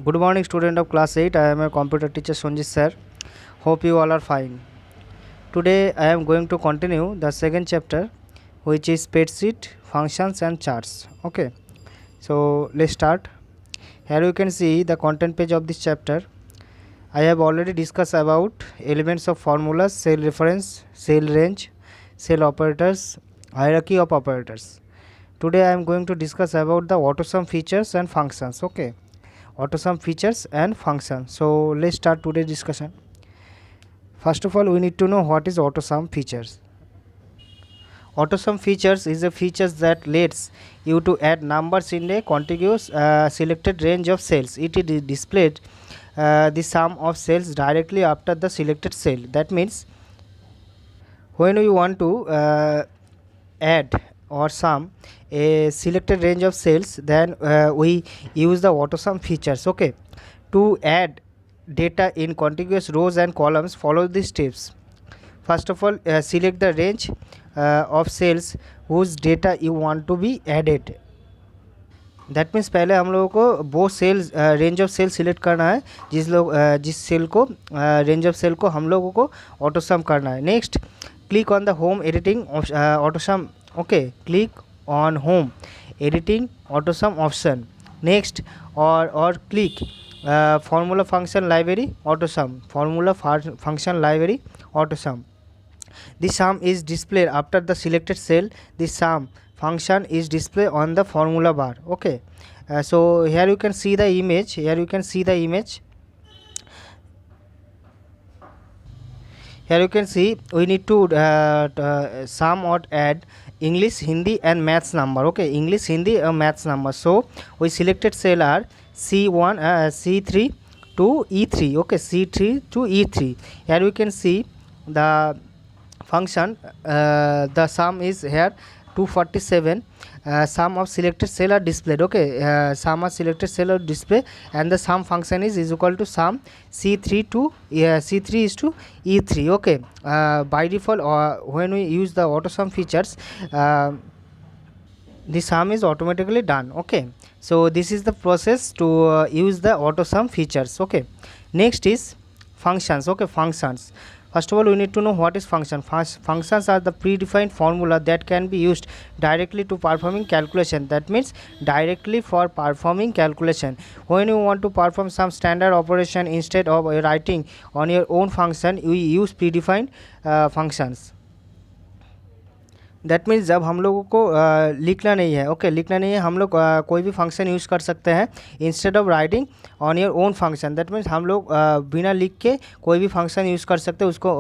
Good morning, student of class 8. I am a computer teacher Sonjit sir. Hope you all are fine. Today I am going to continue the second chapter, which is spreadsheet, functions and charts. Okay, so let's start. Here you can see the content page of this chapter. I have already discussed about elements of formulas, cell reference, cell range, cell operators, hierarchy of operators. Today I am going to discuss about the AutoSum features and functions. Okay, AutoSum features and functions. So let's start today's discussion. First of all, we need to know what is AutoSum features. AutoSum features is a features that lets you to add numbers in a contiguous selected range of cells. It is displayed the sum of cells directly after the selected cell. That means when we want to add or sum a selected range of cells, then we use the AutoSum features. Okay, to add data in contiguous rows and columns, follow these steps. First of all, select the range of cells whose data you want to be added. That means पहले हम लोगों को वो cells range of cell select करना है जिस cell को range of cell को हम लोगों को ऑटोसम करना है. Next, click on the home editing AutoSum. Okay, click on home editing AutoSum option. Next, और click formula function library AutoSum. Formula function library AutoSum. The sum is displayed after the selected cell. The sum function is displayed on the formula bar. Okay, so here you can see the image. Here you can see we need to sum or add English, Hindi and maths number. Okay, English, Hindi and maths number. So we selected cell are C1, C3 to E3. Okay, C3 to E3. Here we can see the function. The sum is here 247. Sum of selected cell are displayed. Okay, sum of selected cell are displayed, and the sum function is equal to sum C3 to C3 is to E3. Okay, by default, when we use the AutoSum features, the sum is automatically done. Okay, so this is the process to use the AutoSum features. Okay, next is functions. Okay, functions. First of all, we need to know what is function. Functions are the predefined formula that can be used directly to performing calculation. That means directly for performing calculation. When you want to perform some standard operation, instead of writing on your own function, we use predefined functions. That means जब हम लोगों को लिखना नहीं है, okay लिखना नहीं है, हम लोग कोई भी फंक्शन यूज़ कर सकते हैं instead of writing on your own function. That means हम लोग बिना लिख के कोई भी फंक्शन यूज़ कर सकते हैं उसको.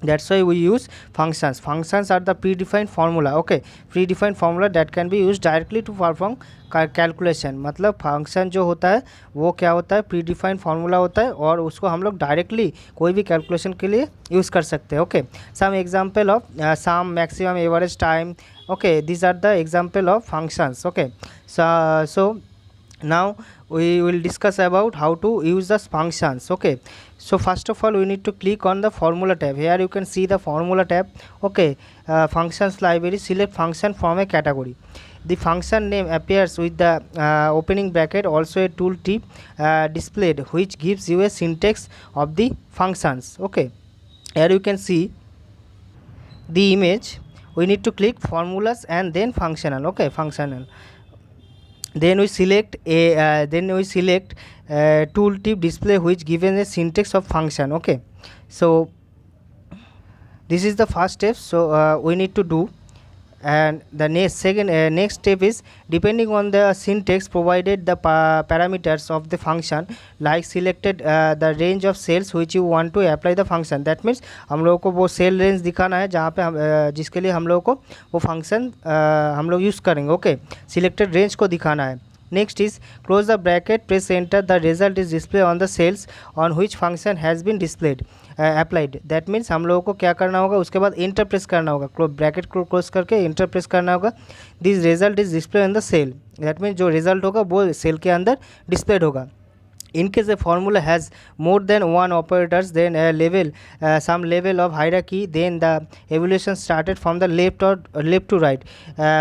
that's why we use functions are the predefined formula. Okay, predefined formula that can be used directly to perform calculation. मतलब फंक्शन जो होता है वो क्या होता है, प्रीडिफाइंड फार्मूला होता है और उसको हम लोग डायरेक्टली कोई भी कैलकुलेशन के लिए यूज़ कर सकते हैं. Okay, some example of sum, maximum, average time. Okay, this are the example of functions. Okay, so now we will discuss about how to use the functions. Okay, so first of all we need to click on the formula tab. Here you can see the formula tab. Okay, functions library, select function from a category. The function name appears with the opening bracket, also a tooltip displayed which gives you a syntax of the functions. Okay, here you can see the image. We need to click formulas and then functional. Okay, functional. Then we select tooltip display which given a syntax of function. Okay, so this is the first step. So we need to do, and the next step is, depending on the syntax, provided the parameters of the function, like selected the range of cells which you want to apply the function. That means हम लोगों को वो cell range दिखाना है जहाँ पे हम जिसके लिए हम लोगों को वो फंक्शन हम लोग यूज़ करेंगे. ओके, सिलेक्टेड रेंज को दिखाना है. Next is close the bracket, press enter. The result is displayed on the cells on which function has been displayed applied. That means हम लोगों को क्या करना होगा, उसके बाद इंटर प्रेस करना होगा. ब्रैकेट को क्लोज करके इंटर प्रेस करना होगा. This result is display on the cell. That means जो रिजल्ट होगा वो सेल के अंदर डिस्प्लेड होगा. In case a formula has more than one operators, then a level some level of hierarchy, then the evaluation started from the left or left to right,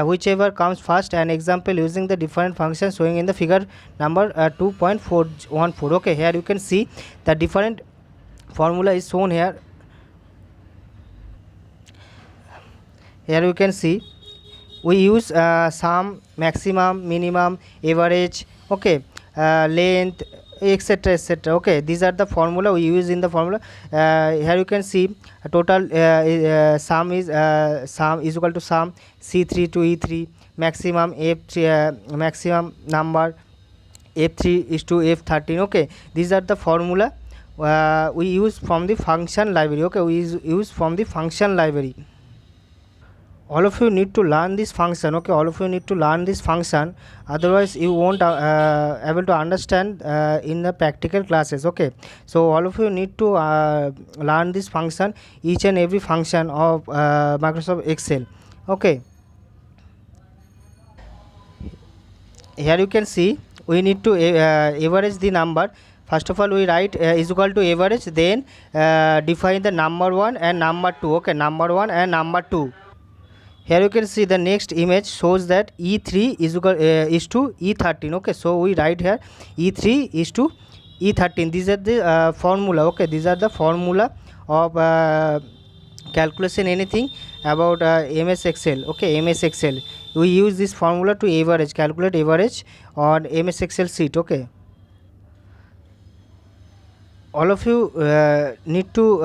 whichever comes first. An example using the different functions showing in the figure number 2.414. Okay, here you can see the different formula is shown here. Here you can see we use sum, maximum, minimum, average, okay, length, etc, etc. Okay, these are the formula we use in the formula. Here you can see total sum is equal to sum C3 to E3, maximum F3, maximum number F3 is to F13. Okay, these are the formula we use from the function library. Okay, we use from the function library. All of you need to learn this function. Okay, all of you need to learn this function, otherwise you won't able to understand in the practical classes. Okay, so all of you need to learn this function, each and every function of Microsoft Excel. Okay, here you can see we need to average the number. First of all, we write is equal to average, then define the number 1 and number 2. Okay, number 1 and number 2. Here you can see the next image shows that E3 is equal is to E13. Okay, so we write here E3 is to E13. These are the formula. Okay, these are the formula of calculation anything about MS Excel. Okay, MS Excel, we use this formula to average, calculate average on MS Excel sheet. Okay, all of you need to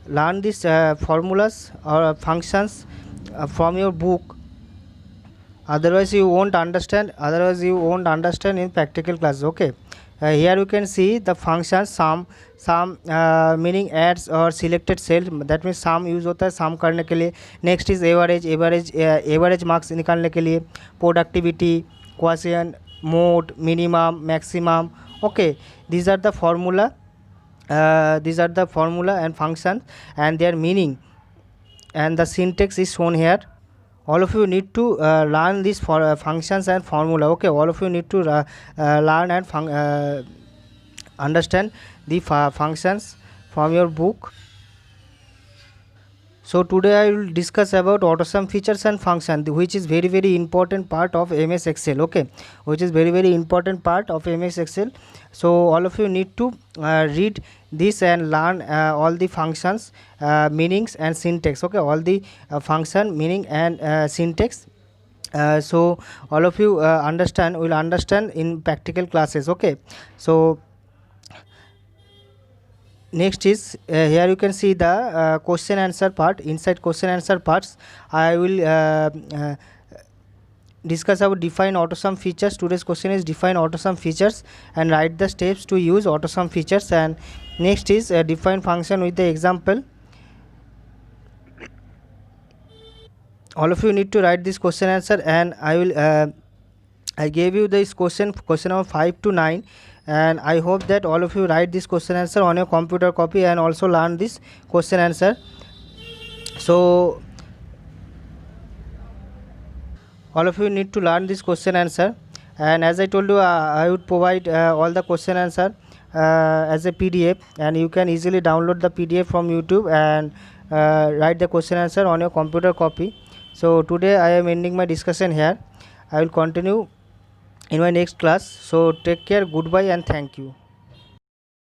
learn these formulas or functions from your book, otherwise you won't understand in practical classes. Okay, here you can see the function sum meaning adds or selected cell, that means sum use होता है sum करने के लिए. Next is average marks निकालने के लिए. Productivity, quotient, mode, minimum, maximum. Okay, these are the formula and functions and their meaning, and the syntax is shown here. All of you need to learn these functions and formula. Okay, all of you need to learn and understand the functions from your book. So today I will discuss about AutoSum features and function, which is very important part of MS Excel. Okay, which is very important part of MS Excel. So all of you need to read this and learn all the functions, meanings and syntax. Okay, all the function, meaning and syntax. So all of you will understand in practical classes. Okay, so next is here you can see the question answer part. Inside question answer parts, I will discuss about define AutoSum features. Today's question is define AutoSum features and write the steps to use AutoSum features. And next is define function with the example. All of you need to write this question answer, and I will I gave you this question number 5 to 9, and I hope that all of you write this question answer on your computer copy and also learn this question answer. So all of you need to learn this question answer, and as I told you, I would provide all the question answer as a PDF, and you can easily download the PDF from YouTube and write the question answer on your computer copy. So today I am ending my discussion here. I will continue in my next class. So take care, goodbye and thank you.